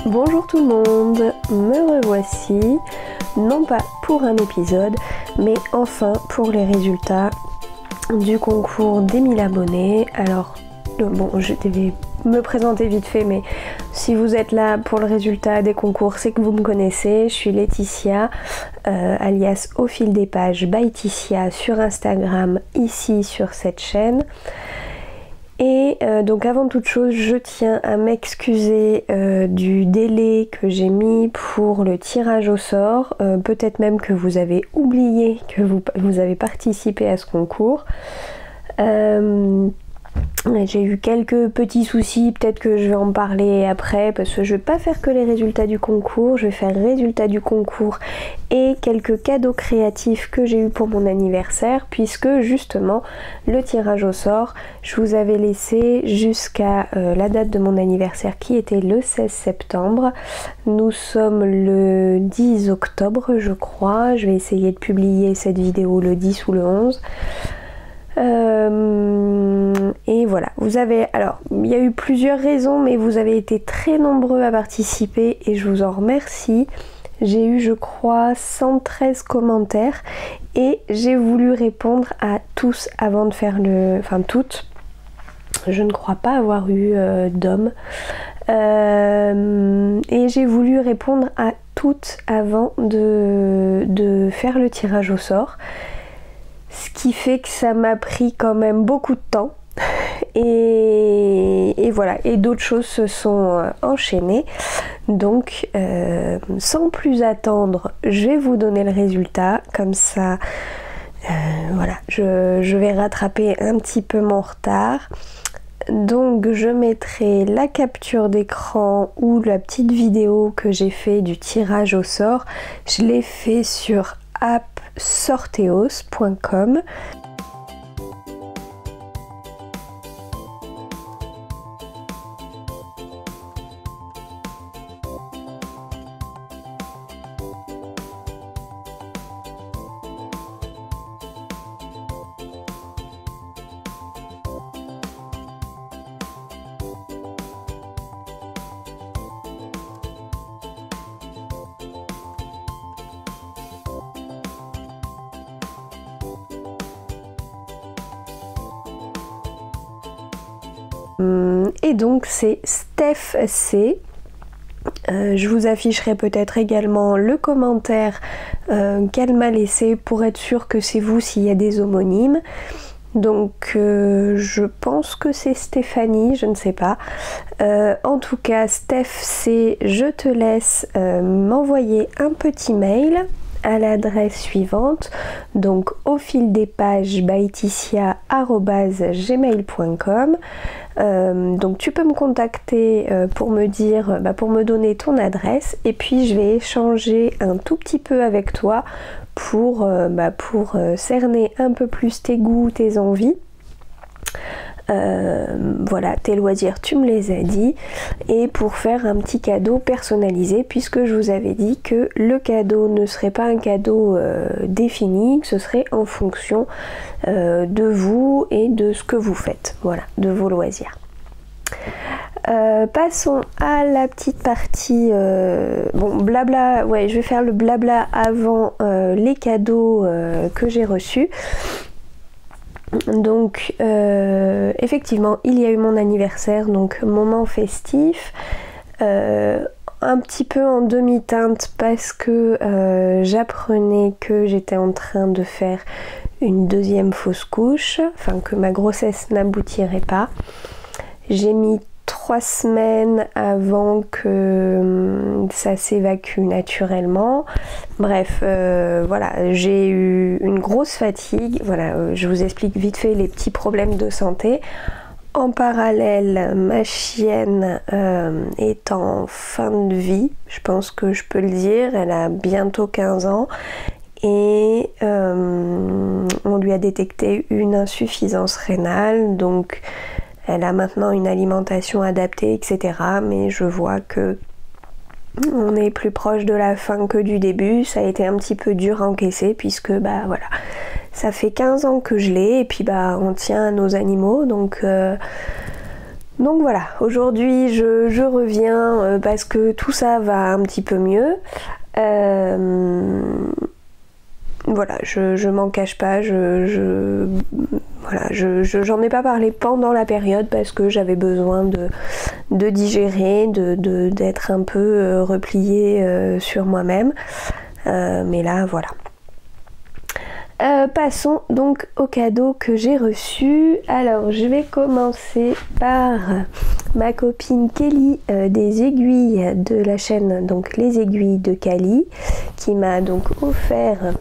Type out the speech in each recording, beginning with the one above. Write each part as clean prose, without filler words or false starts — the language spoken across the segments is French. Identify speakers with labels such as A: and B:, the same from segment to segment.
A: Bonjour tout le monde, me revoici, non pas pour un épisode, mais enfin pour les résultats du concours des 1000 abonnés. Alors, bon, je devais me présenter vite fait, mais si vous êtes là pour le résultat des concours, c'est que vous me connaissez. Je suis Laetitia, alias Au fil des pages by Ticia sur Instagram, ici sur cette chaîne. Et donc avant toute chose, je tiens à m'excuser du délai que j'ai mis pour le tirage au sort. Peut-être même que vous avez oublié que vous avez participé à ce concours. J'ai eu quelques petits soucis, peut-être que je vais en parler après, parce que je vais pas faire que les résultats du concours, je vais faire résultats du concours et quelques cadeaux créatifs que j'ai eu pour mon anniversaire, puisque justement le tirage au sort, je vous avais laissé jusqu'à la date de mon anniversaire qui était le 16 septembre. Nous sommes le 10 octobre je crois, je vais essayer de publier cette vidéo le 10 ou le 11. Et voilà, alors il y a eu plusieurs raisons, mais vous avez été très nombreux à participer et je vous en remercie. J'ai eu, je crois, 113 commentaires et j'ai voulu répondre à tous avant de faire toutes. Je ne crois pas avoir eu d'hommes. Et j'ai voulu répondre à toutes avant de faire le tirage au sort. Ce qui fait que ça m'a pris quand même beaucoup de temps. Et voilà, et d'autres choses se sont enchaînées. Donc sans plus attendre, je vais vous donner le résultat. Comme ça, voilà, je vais rattraper un petit peu mon retard. Donc je mettrai la capture d'écran ou la petite vidéo que j'ai fait du tirage au sort. Je l'ai fait sur appsorteos.com. Et donc c'est Steph C. Je vous afficherai peut-être également le commentaire qu'elle m'a laissé pour être sûr que c'est vous s'il y a des homonymes. Donc je pense que c'est Stéphanie, je ne sais pas. En tout cas, Steph C, je te laisse m'envoyer un petit mail à l'adresse suivante, donc au fil des pages by ticia@gmail.com. Donc tu peux me contacter pour me donner ton adresse et puis je vais échanger un tout petit peu avec toi pour cerner un peu plus tes goûts, tes envies. Voilà, tes loisirs, tu me les as dit, et pour faire un petit cadeau personnalisé, puisque je vous avais dit que le cadeau ne serait pas un cadeau défini, que ce serait en fonction de vous et de ce que vous faites, voilà, de vos loisirs. Passons à la petite partie blabla. Ouais, je vais faire le blabla avant les cadeaux que j'ai reçus. Donc effectivement il y a eu mon anniversaire, donc moment festif, un petit peu en demi-teinte parce que j'apprenais que j'étais en train de faire une deuxième fausse couche, enfin que ma grossesse n'aboutirait pas. J'ai mis 3 semaines avant que ça s'évacue naturellement. Bref, voilà, j'ai eu une grosse fatigue. Voilà, je vous explique vite fait les petits problèmes de santé. En parallèle, ma chienne est en fin de vie, je pense que je peux le dire. Elle a bientôt 15 ans. Et on lui a détecté une insuffisance rénale, donc elle a maintenant une alimentation adaptée, etc. Mais je vois que on est plus proche de la fin que du début. Ça a été un petit peu dur à encaisser puisque voilà, ça fait 15 ans que je l'ai et puis on tient à nos animaux, donc Donc voilà, aujourd'hui je reviens parce que tout ça va un petit peu mieux. Voilà, je m'en cache pas, voilà, j'en ai pas parlé pendant la période parce que j'avais besoin de digérer, d'être un peu repliée sur moi-même. Mais là, voilà. Passons donc au cadeau que j'ai reçu. Alors je vais commencer par ma copine Kelly des aiguilles de la chaîne, donc les aiguilles de Cali, qui m'a donc offert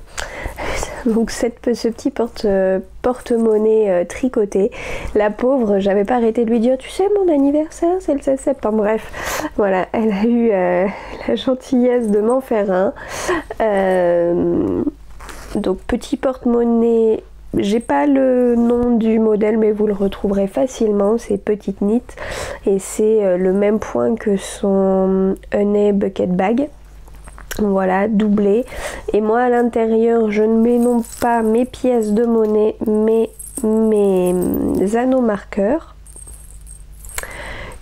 A: donc ce petit porte-monnaie tricoté. La pauvre, j'avais pas arrêté de lui dire, tu sais mon anniversaire c'est le 16 septembre. Bref, voilà, elle a eu la gentillesse de m'en faire un. Donc petit porte-monnaie, j'ai pas le nom du modèle mais vous le retrouverez facilement, c'est Petite Knit et c'est le même point que son Honey Bucket Bag. Voilà, doublé. Et moi à l'intérieur je ne mets non pas mes pièces de monnaie mais mes anneaux marqueurs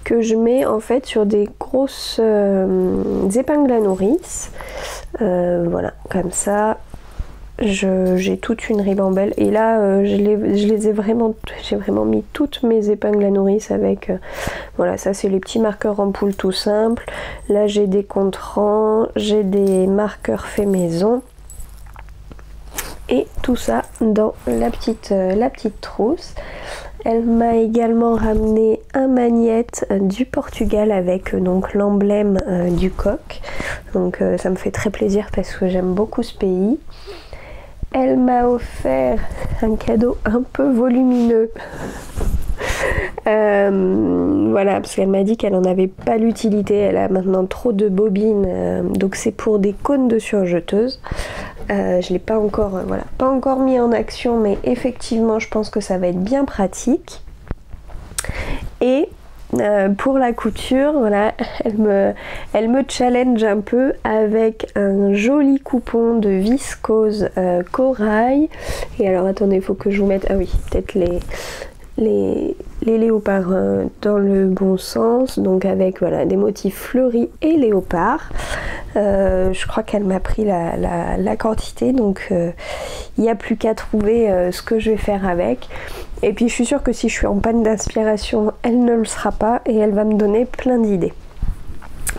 A: que je mets en fait sur des grosses épingles à nourrice. Voilà, comme ça. J'ai toute une ribambelle et là j'ai vraiment mis toutes mes épingles à nourrice avec voilà, ça c'est les petits marqueurs en poule tout simple. Là j'ai des contrants, j'ai des marqueurs faits maison et tout ça dans la petite trousse. Elle m'a également ramené un magnète du Portugal avec donc l'emblème du coq, donc ça me fait très plaisir parce que j'aime beaucoup ce pays. Elle m'a offert un cadeau un peu volumineux. Voilà, parce qu'elle m'a dit qu'elle n'en avait pas l'utilité. Elle a maintenant trop de bobines. Donc c'est pour des cônes de surjeteuse. Je l'ai pas encore, voilà, pas encore mis en action, mais effectivement, je pense que ça va être bien pratique. Et pour la couture, voilà, elle me challenge un peu avec un joli coupon de viscose corail. Et alors attendez, il faut que je vous mette, ah oui, peut-être les léopards dans le bon sens, donc avec voilà des motifs fleuris et léopards. Je crois qu'elle m'a pris la quantité, donc il n'y a plus qu'à trouver ce que je vais faire avec. Et puis je suis sûre que si je suis en panne d'inspiration, elle ne le sera pas et elle va me donner plein d'idées.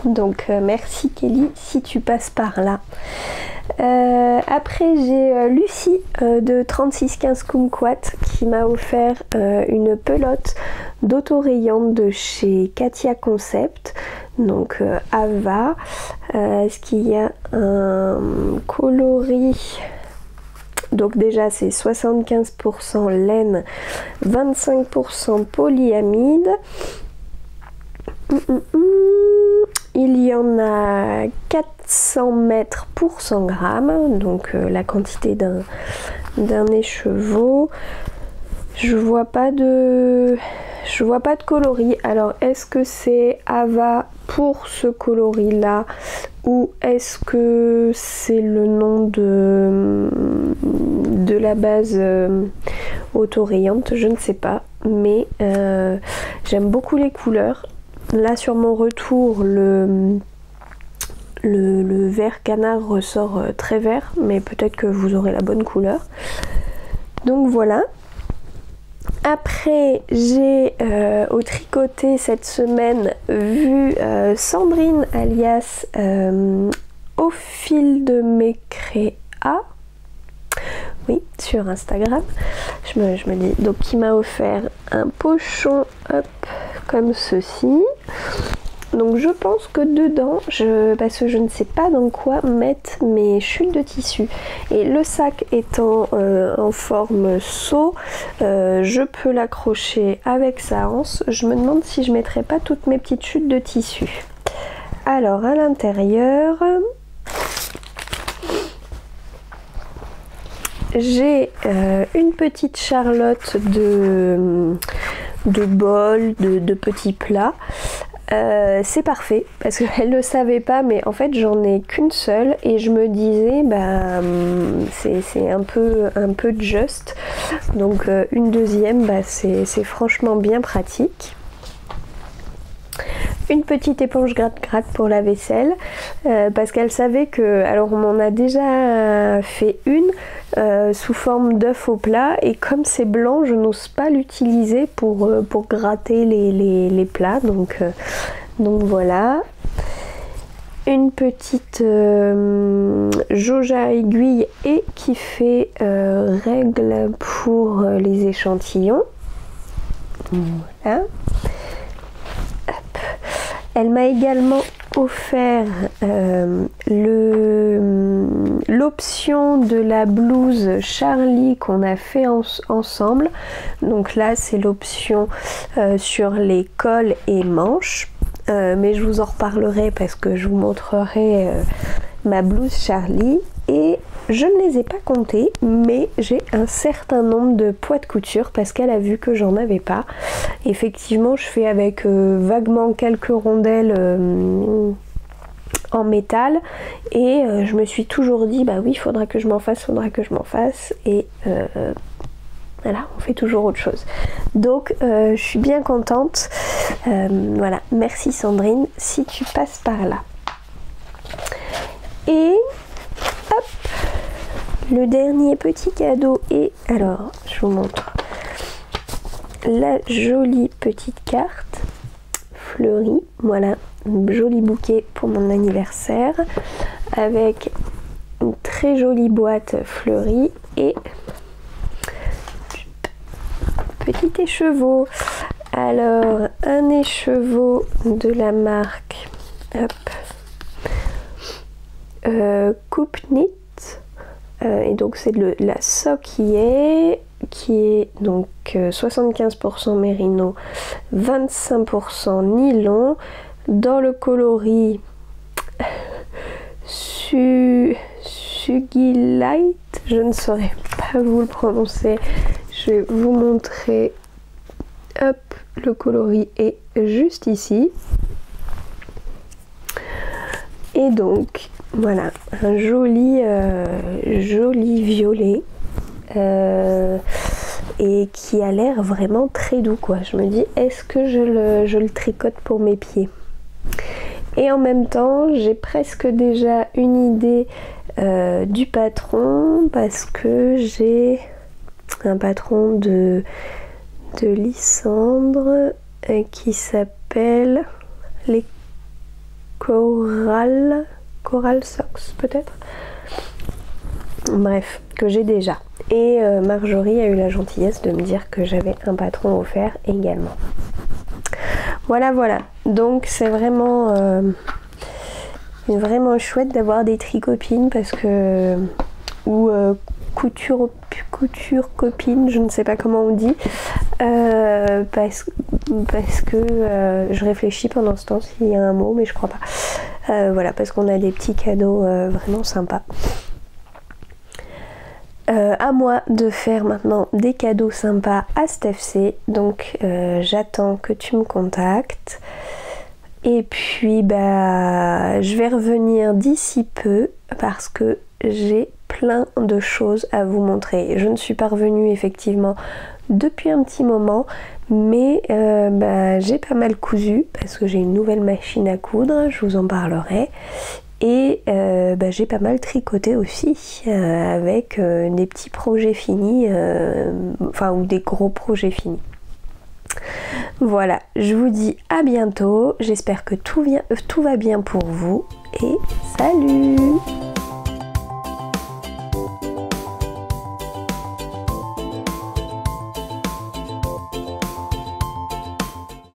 A: Donc merci Kelly si tu passes par là. Après j'ai Lucie de 3615 Kumquat qui m'a offert une pelote d'autorayante de chez Katia Concept, donc Ava. Est-ce qu'il y a un coloris? Donc déjà c'est 75% laine, 25% polyamide. Il y en a 400 mètres pour 100 grammes, donc la quantité d'un écheveau. Je vois pas de coloris. Alors est-ce que c'est Ava pour ce coloris là ou est-ce que c'est le nom de la base autorayante? Je ne sais pas, mais j'aime beaucoup les couleurs. Là sur mon retour le vert canard ressort très vert, mais peut-être que vous aurez la bonne couleur. Donc voilà. Après j'ai au tricoté cette semaine vu Sandrine alias Au fil de mes créas, oui, sur Instagram, je me dis, donc qui m'a offert un pochon hop comme ceci. Donc je pense que dedans, parce que je ne sais pas dans quoi mettre mes chutes de tissu. Et le sac étant en forme seau, je peux l'accrocher avec sa anse. Je me demande si je mettrai pas toutes mes petites chutes de tissu. Alors à l'intérieur, j'ai une petite charlotte de bol, de petits plats. C'est parfait parce qu'elle ne le savait pas, mais en fait j'en ai qu'une seule et je me disais bah c'est un peu juste, donc une deuxième, bah c'est franchement bien pratique. une petite éponge gratte-gratte pour la vaisselle parce qu'elle savait que, alors on m'en a déjà fait une sous forme d'œuf au plat et comme c'est blanc je n'ose pas l'utiliser pour gratter les plats, donc voilà. Une petite jauge à aiguille et qui fait règle pour les échantillons. Voilà. Hop. Elle m'a également offert l'option de la blouse Charlie qu'on a fait ensemble. Donc là c'est l'option sur les cols et manches. Mais je vous en reparlerai parce que je vous montrerai ma blouse Charlie et je ne les ai pas comptés, mais j'ai un certain nombre de poids de couture parce qu'elle a vu que j'en avais pas. Effectivement je fais avec vaguement quelques rondelles en métal et je me suis toujours dit bah oui, faudra que je m'en fasse et voilà, on fait toujours autre chose. Donc je suis bien contente. Voilà, merci Sandrine si tu passes par là. Et hop, le dernier petit cadeau est, alors je vous montre la jolie petite carte fleurie. Voilà, un joli bouquet pour mon anniversaire avec une très jolie boîte fleurie et petit écheveau. Alors un écheveau de la marque Coupe Knit et donc c'est de la Soquier qui est donc 75% mérino, 25% nylon dans le coloris Sugilite, je ne saurais pas vous le prononcer. Je vais vous montrer. Hop, le coloris est juste ici. Et donc, voilà, un joli violet. Et qui a l'air vraiment très doux, quoi. Je me dis, est-ce que je le tricote pour mes pieds? Et en même temps, j'ai presque déjà une idée du patron parce que j'ai un patron de Lysandre qui s'appelle les Coral Socks peut-être. Bref, que j'ai déjà. Et Marjorie a eu la gentillesse de me dire que j'avais un patron offert également. Voilà, voilà. Donc c'est vraiment chouette d'avoir des tricopines parce que ou couture copine, je ne sais pas comment on dit, parce que je réfléchis pendant ce temps s'il y a un mot, mais je crois pas. Voilà, parce qu'on a des petits cadeaux vraiment sympas. À moi de faire maintenant des cadeaux sympas à Steph, donc j'attends que tu me contactes et puis bah je vais revenir d'ici peu parce que j'ai plein de choses à vous montrer. Je ne suis pas revenue effectivement depuis un petit moment, mais bah, j'ai pas mal cousu parce que j'ai une nouvelle machine à coudre, je vous en parlerai. Et bah, j'ai pas mal tricoté aussi avec des petits projets finis, enfin ou des gros projets finis. Voilà, je vous dis à bientôt, j'espère que tout va bien pour vous et salut!